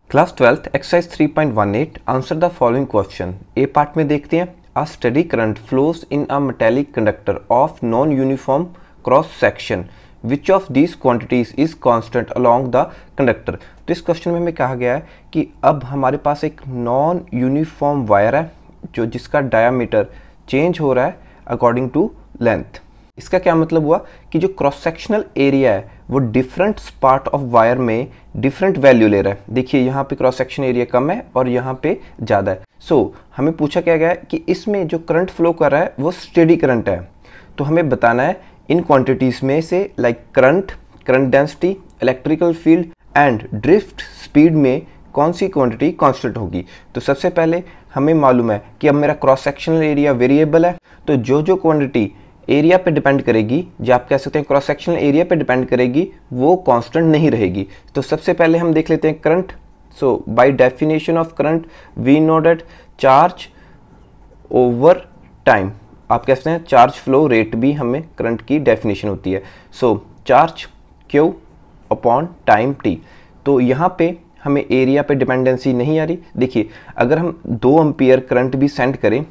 Class 12th exercise 3.18 answer the following question. A part में देखते हैं। A steady current flows in a metallic conductor of non uniform cross section which of these quantities is constant along the conductor. तो इस question में हमें कहा गया है कि अब हमारे पास एक नॉन यूनिफॉर्म वायर है जो जिसका डायामीटर चेंज हो रहा है अकॉर्डिंग टू लेंथ। इसका क्या मतलब हुआ कि जो क्रॉस सेक्शनल एरिया है वो डिफरेंट पार्ट ऑफ वायर में डिफरेंट वैल्यू ले रहा है। देखिए यहाँ पे क्रॉस सेक्शन एरिया कम है और यहाँ पे ज़्यादा है। सो हमें पूछा क्या गया है कि इसमें जो करंट फ्लो कर रहा है वो स्टेडी करंट है। तो हमें बताना है इन क्वांटिटीज़ में से like current, current density, electrical field and drift speed में कौन सी क्वांटिटी कांस्टेंट होगी। तो सबसे पहले हमें मालूम है कि अब मेरा क्रॉस सेक्शनल एरिया वेरिएबल है, तो जो क्वांटिटी एरिया पे डिपेंड करेगी, जो आप कह सकते हैं क्रॉस सेक्शनल एरिया पे डिपेंड करेगी, वो कांस्टेंट नहीं रहेगी। तो सबसे पहले हम देख लेते हैं current. So by definition of current we know that charge over time, आप कह सकते हैं चार्ज फ्लो रेट भी हमें करंट की डेफिनेशन होती है। So charge Q upon time T. तो यहाँ पे हमें एरिया पे डिपेंडेंसी नहीं आ रही। देखिए अगर हम 2 एम्पियर करंट भी सेंड करें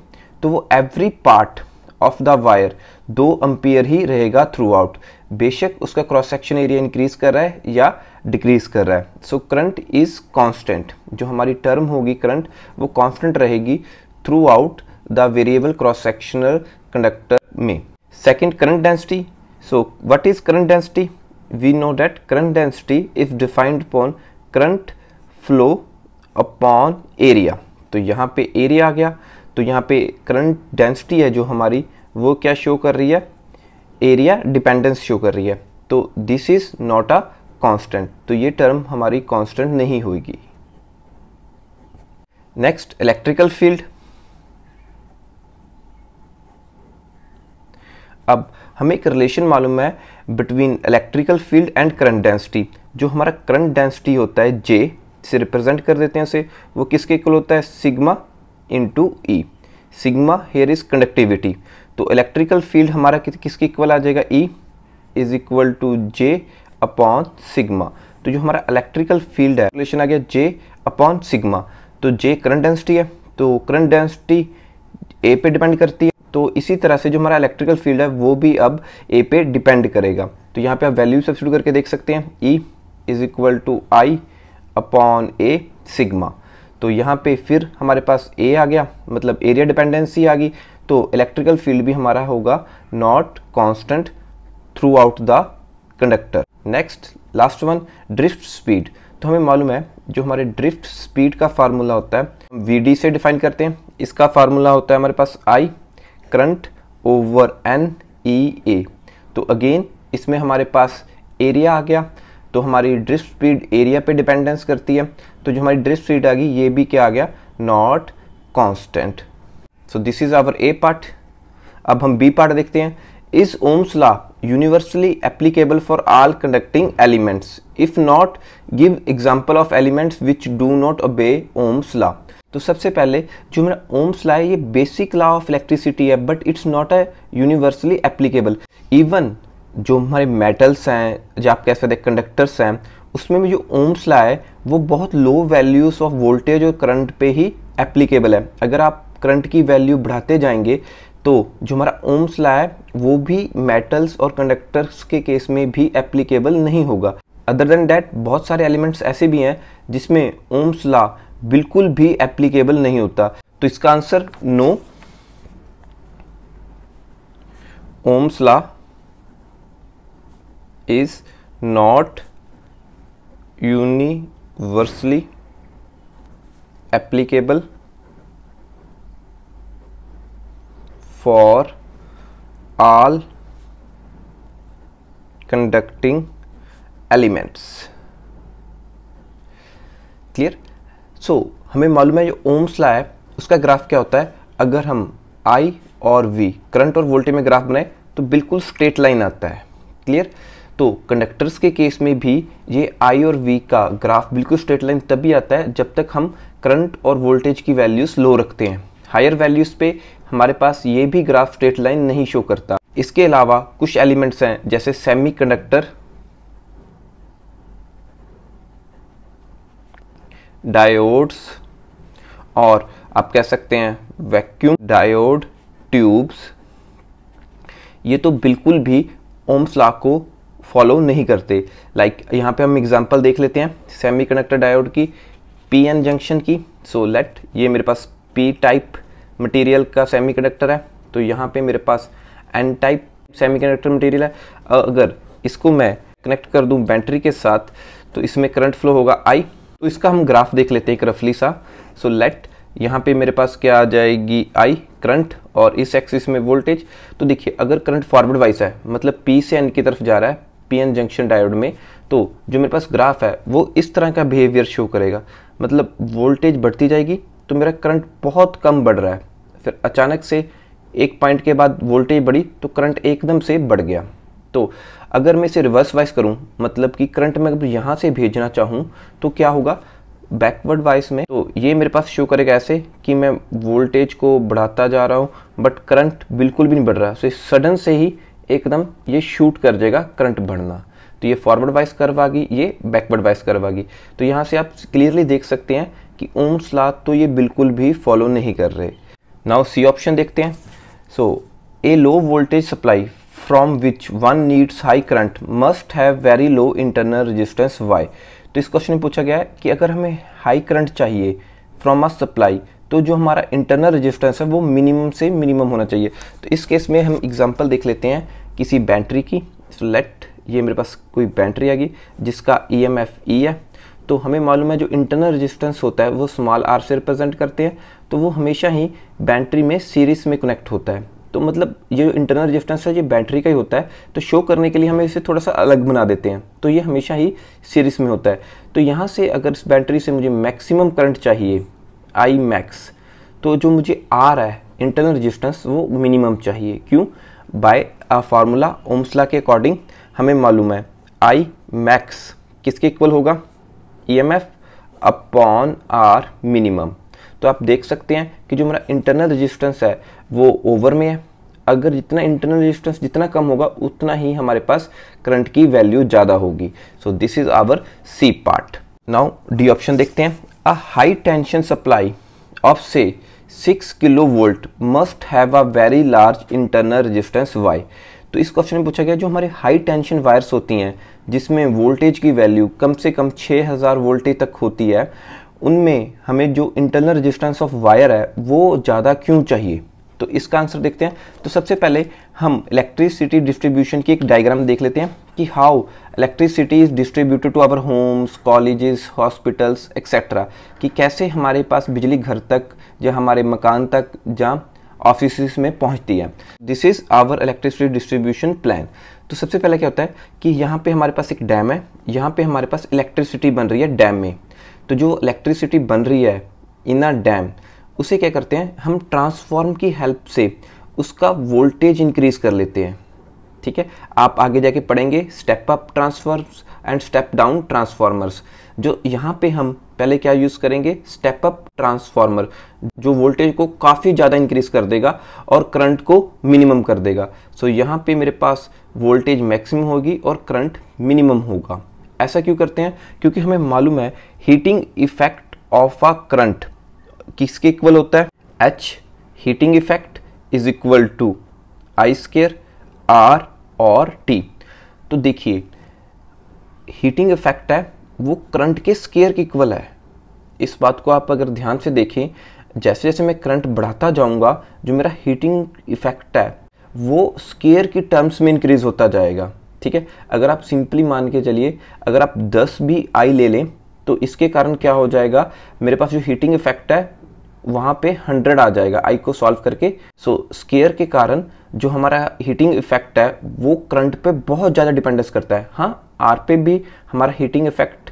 तो वो every part of the wire 2 ampere ही रहेगा थ्रू आउट, बेशक उसका क्रॉस सेक्शन एरिया इंक्रीज कर रहा है या डिक्रीज कर रहा है। सो करंट इज कांस्टेंट, जो हमारी टर्म होगी करंट वो कांस्टेंट रहेगी throughout the variable cross sectional conductor में। Second current density. So what is current density? We know that current density is defined upon current flow upon area. तो यहाँ पे area आ गया, तो यहाँ पे करंट डेंसिटी है जो हमारी वो क्या शो कर रही है, एरिया डिपेंडेंस शो कर रही है। तो this is not a constant, तो ये टर्म हमारी कांस्टेंट नहीं होगी। Next electrical field. अब हमें एक रिलेशन मालूम है between electrical field and current density. जो हमारा करंट डेंसिटी होता है जे से रिप्रेजेंट कर देते हैं उसे, वो किसके इक्वल होता है, sigma into E. Sigma here is conductivity. तो इलेक्ट्रिकल फील्ड हमारा किसके इक्वल आ जाएगा, E is equal to J upon sigma. तो जो हमारा इलेक्ट्रिकल फील्ड है रिलेशन आ गया जे अपॉन सिग्मा। तो जे करंट डेंसिटी है, तो करंट डेंसिटी ए पे डिपेंड करती है, तो इसी तरह से जो हमारा इलेक्ट्रिकल फील्ड है वो भी अब ए पे डिपेंड करेगा। तो यहाँ पे आप वैल्यू सब्स्टिट्यूट करके देख सकते हैं, E is equal to I upon A sigma. तो यहाँ पे फिर हमारे पास ए आ गया, मतलब एरिया डिपेंडेंसी आ गई। तो इलेक्ट्रिकल फील्ड भी हमारा होगा not constant through out the conductor. Next last one drift speed. तो हमें मालूम है जो हमारे ड्रिफ्ट स्पीड का फार्मूला होता है वी डी से डिफाइन करते हैं। इसका फार्मूला होता है हमारे पास I current over N E A. तो अगेन इसमें हमारे पास एरिया आ गया, तो हमारी ड्रिफ्ट स्पीड एरिया पे डिपेंडेंस करती है। तो जो हमारी ड्रिफ्ट स्पीड आ गई ये भी क्या आ गया, not constant. So this is our A part. अब हम बी पार्ट देखते हैं। Is Ohm's law universally applicable for all conducting elements? If not give example of elements which do not obey Ohm's law. तो सबसे पहले जो मेरा Ohm's law है ये बेसिक लॉ ऑफ इलेक्ट्रिसिटी है, but it's not a universally applicable. Even जो हमारे मेटल्स हैं, जो आप कह सकते हैं कंडक्टर्स हैं, उसमें भी जो ओम्स लॉ है वो बहुत लो वैल्यूज ऑफ वोल्टेज और करंट पे ही एप्लीकेबल है। अगर आप करंट की वैल्यू बढ़ाते जाएंगे तो जो हमारा ओम्स लॉ है वो भी मेटल्स और कंडक्टर्स के केस में भी एप्लीकेबल नहीं होगा। अदर देन दैट बहुत सारे एलिमेंट्स ऐसे भी हैं जिसमें ओम्स लॉ बिल्कुल भी एप्लीकेबल नहीं होता। तो इसका answer no, Ohm's law is not universally applicable for all conducting elements। Clear? So हमें मालूम है जो ओम्स लॉ है उसका ग्राफ क्या होता है। अगर हम I और V करंट और वोल्टेज में ग्राफ बनाए तो बिल्कुल स्ट्रेट लाइन आता है। क्लियर? तो कंडक्टर्स के केस में भी ये I और V का ग्राफ बिल्कुल स्ट्रेट लाइन तभी आता है जब तक हम करंट और वोल्टेज की वैल्यूज लो रखते हैं। हायर वैल्यूज पे हमारे पास ये भी ग्राफ स्ट्रेट लाइन नहीं शो करता। इसके अलावा कुछ एलिमेंट्स हैं जैसे सेमीकंडक्टर, डायोड्स और आप कह सकते हैं वैक्यूम डायोड ट्यूब्स, ये तो बिल्कुल भी ओम्स लॉ को फॉलो नहीं करते। लाइक यहाँ पे हम एग्जांपल देख लेते हैं सेमीकंडक्टर डायोड की, पीएन जंक्शन की। सो लेट ये मेरे पास पी टाइप मटेरियल का सेमीकंडक्टर है, तो यहाँ पे मेरे पास एन टाइप सेमीकंडक्टर मटेरियल है। अगर इसको मैं कनेक्ट कर दूं बैटरी के साथ तो इसमें करंट फ्लो होगा आई। तो इसका हम ग्राफ देख लेते हैं एक रफली सा। सो लेट यहाँ पे मेरे पास क्या आ जाएगी आई करंट और इस एक्सिस में वोल्टेज। तो देखिए अगर करंट फॉरवर्ड वाइज है मतलब पी से एन की तरफ जा रहा है पीएन जंक्शन डायोड में, तो जो मेरे पास ग्राफ है वो इस तरह का बिहेवियर शो करेगा। मतलब वोल्टेज बढ़ती जाएगी तो मेरा करंट बहुत कम बढ़ रहा है, फिर अचानक से एक पॉइंट के बाद वोल्टेज बढ़ी तो करंट एकदम से बढ़ गया। तो अगर मैं इसे रिवर्स वाइज करूं मतलब कि करंट में अगर यहाँ से भेजना चाहूं तो क्या होगा बैकवर्ड वाइज में, तो ये मेरे पास शो करेगा ऐसे कि मैं वोल्टेज को बढ़ाता जा रहा हूँ बट करंट बिल्कुल भी नहीं बढ़ रहा। सो सडन से ही एकदम ये शूट कर जाएगा करंट बढ़ना। तो ये फॉरवर्ड वाइज कर्व आ गई, ये बैकवर्ड वाइज कर्व आ गई। तो यहाँ से आप क्लियरली देख सकते हैं कि ओम्स लॉ तो ये बिल्कुल भी फॉलो नहीं कर रहे। नाउ सी ऑप्शन देखते हैं। So a low voltage supply from which one needs high current must have very low internal resistance why. तो इस क्वेश्चन में पूछा गया है कि अगर हमें हाई करंट चाहिए फ्रॉम अ सप्लाई तो जो हमारा इंटरनल रेजिस्टेंस है वो मिनिमम से मिनिमम होना चाहिए। तो इस केस में हम एग्जांपल देख लेते हैं किसी बैटरी की। सो लेट ये मेरे पास कोई बैटरी आ गई जिसका EMF E है। तो हमें मालूम है जो इंटरनल रेजिस्टेंस होता है वो स्मॉल r से रिप्रेजेंट करते हैं, तो वो हमेशा ही बैटरी में सीरीज में कनेक्ट होता है। तो मतलब ये जो इंटरनल रेजिस्टेंस है ये बैटरी का ही होता है, तो शो करने के लिए हमें इसे थोड़ा सा अलग बना देते हैं। तो ये हमेशा ही सीरीज में होता है। तो यहाँ से अगर इस बैटरी से मुझे मैक्सिमम करंट चाहिए आई मैक्स, तो जो मुझे R है इंटरनल रेजिस्टेंस वो मिनिमम चाहिए। क्यों? By a formula Ohm's law के अकॉर्डिंग हमें मालूम है आई मैक्स किसके इक्वल होगा EMF अपॉन R मिनिमम। तो आप देख सकते हैं कि जो मेरा इंटरनल रेजिस्टेंस है वो ओवर में है। अगर जितना इंटरनल रेजिस्टेंस जितना कम होगा उतना ही हमारे पास करंट की वैल्यू ज़्यादा होगी। So this is our C part. Now D option देखते हैं। A high tension supply of say 6 kilo volt must have a very large internal resistance why. तो इस क्वेश्चन में पूछा गया जो हमारे हाई टेंशन वायर्स होती हैं जिसमें वोल्टेज की वैल्यू कम से कम 6000 वोल्टेज तक होती है, उनमें हमें जो इंटरनल रेजिस्टेंस ऑफ वायर है वो ज़्यादा क्यों चाहिए। तो इसका आंसर देखते हैं। तो सबसे पहले हम इलेक्ट्रिसिटी डिस्ट्रीब्यूशन की एक डायग्राम देख लेते हैं कि how electricity is distributed to our homes, colleges, hospitals etcetera, कि कैसे हमारे पास बिजली घर तक या हमारे मकान तक जहाँ ऑफिस में पहुँचती है। This is our electricity distribution plan. तो सबसे पहले क्या होता है कि यहाँ पे हमारे पास एक डैम है, यहाँ पे हमारे पास इलेक्ट्रिसिटी बन रही है डैम में। तो जो इलेक्ट्रिसिटी बन रही है इन अ डैम उसे क्या करते हैं हम ट्रांसफॉर्म की हेल्प से उसका वोल्टेज इंक्रीज कर लेते हैं। ठीक है, आप आगे जाके पढ़ेंगे step up transformers and step down transformers. जो यहाँ पे हम पहले क्या यूज़ करेंगे स्टेप अप ट्रांसफॉर्मर, जो वोल्टेज को काफ़ी ज़्यादा इंक्रीज कर देगा और करंट को मिनिमम कर देगा। सो यहाँ पे मेरे पास वोल्टेज मैक्सिमम होगी और करंट मिनिमम होगा। ऐसा क्यों करते हैं? क्योंकि हमें मालूम है heating effect of a current किसके इक्वल होता है H heating effect is equal to I square R और T। तो देखिए हीटिंग इफेक्ट है वो करंट के स्क्वायर के इक्वल है। इस बात को आप अगर ध्यान से देखें, जैसे जैसे मैं करंट बढ़ाता जाऊंगा जो मेरा हीटिंग इफेक्ट है वो स्क्वायर की टर्म्स में इंक्रीज होता जाएगा। ठीक है, अगर आप सिंपली मान के चलिए अगर आप 10 भी I ले लें तो इसके कारण क्या हो जाएगा मेरे पास जो हीटिंग इफेक्ट है वहाँ पे 100 आ जाएगा I को सॉल्व करके। सो स्क्वायर के कारण जो हमारा हीटिंग इफेक्ट है वो करंट पे बहुत ज़्यादा डिपेंडेंस करता है। हाँ, R पे भी हमारा हीटिंग इफेक्ट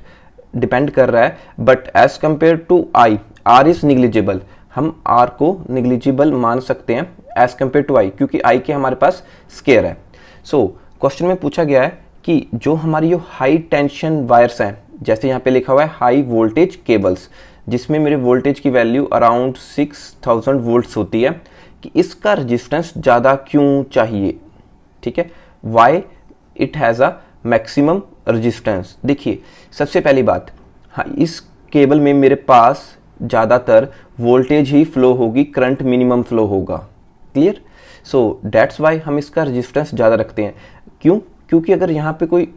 डिपेंड कर रहा है but as compare to I R is negligible. हम R को निग्लिजिबल मान सकते हैं एज कम्पेयर टू I क्योंकि I के हमारे पास स्क्वायर है। सो क्वेश्चन में पूछा गया है कि जो हमारी जो हाई टेंशन वायर्स हैं, जैसे यहाँ पे लिखा हुआ है हाई वोल्टेज केबल्स, जिसमें मेरे वोल्टेज की वैल्यू अराउंड 6000 वोल्ट्स होती है, कि इसका रेजिस्टेंस ज़्यादा क्यों चाहिए। ठीक है, why it has a maximum resistance. देखिए सबसे पहली बात, हाँ इस केबल में मेरे पास ज़्यादातर वोल्टेज ही फ्लो होगी, करंट मिनिमम फ्लो होगा। क्लियर? सो दैट्स वाई हम इसका रेजिस्टेंस ज़्यादा रखते हैं। क्यों? क्योंकि अगर यहाँ पे कोई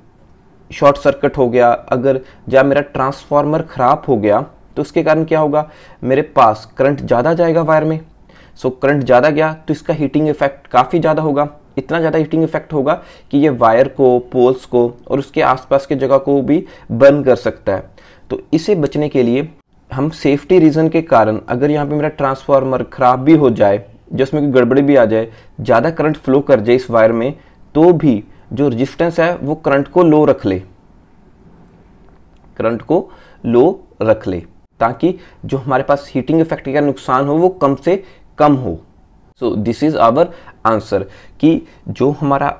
शॉर्ट सर्किट हो गया, अगर जब मेरा ट्रांसफार्मर ख़राब हो गया तो उसके कारण क्या होगा, मेरे पास करंट ज़्यादा जाएगा वायर में। सो करंट ज़्यादा गया तो इसका हीटिंग इफेक्ट काफ़ी ज़्यादा होगा, इतना ज़्यादा हीटिंग इफेक्ट होगा कि ये वायर को, पोल्स को और उसके आसपास के जगह को भी बर्न कर सकता है। तो इसे बचने के लिए हम सेफ्टी रीज़न के कारण, अगर यहाँ पे मेरा ट्रांसफार्मर ख़राब भी हो जाए, जिसमें कोई गड़बड़ी भी आ जाए, ज़्यादा करंट फ्लो कर जाए इस वायर में, तो भी जो रेजिस्टेंस है वो करंट को लो रख ले, करंट को लो रख ले, ताकि जो हमारे पास हीटिंग इफेक्ट का नुकसान हो वो कम से कम हो। So this is our answer कि जो हमारा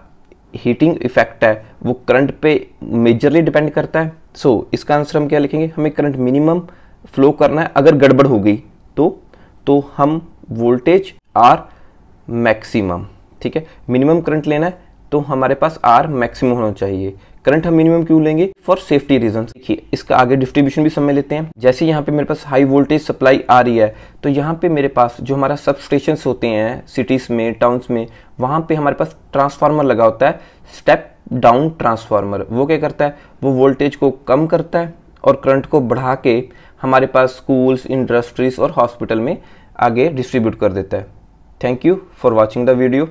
हीटिंग इफेक्ट है वो करंट पे मेजरली डिपेंड करता है। सो इसका आंसर हम क्या लिखेंगे, हमें करंट मिनिमम फ्लो करना है। अगर गड़बड़ हो गई तो हम वोल्टेज आर मैक्सिमम, ठीक है, मिनिमम करंट लेना है तो हमारे पास आर मैक्सिमम होना चाहिए। करंट हम मिनिमम क्यों लेंगे? For safety reason. देखिए इसका आगे डिस्ट्रीब्यूशन भी समझ लेते हैं। जैसे यहाँ पे मेरे पास हाई वोल्टेज सप्लाई आ रही है तो यहाँ पे मेरे पास जो हमारा सब स्टेशंस होते हैं सिटीज़ में, टाउन्स में, वहाँ पे हमारे पास ट्रांसफार्मर लगा होता है, स्टेप डाउन ट्रांसफार्मर। वो क्या करता है, वो वोल्टेज को कम करता है और करंट को बढ़ा के हमारे पास स्कूल्स, इंडस्ट्रीज और हॉस्पिटल में आगे डिस्ट्रीब्यूट कर देता है। Thank you for watching the video.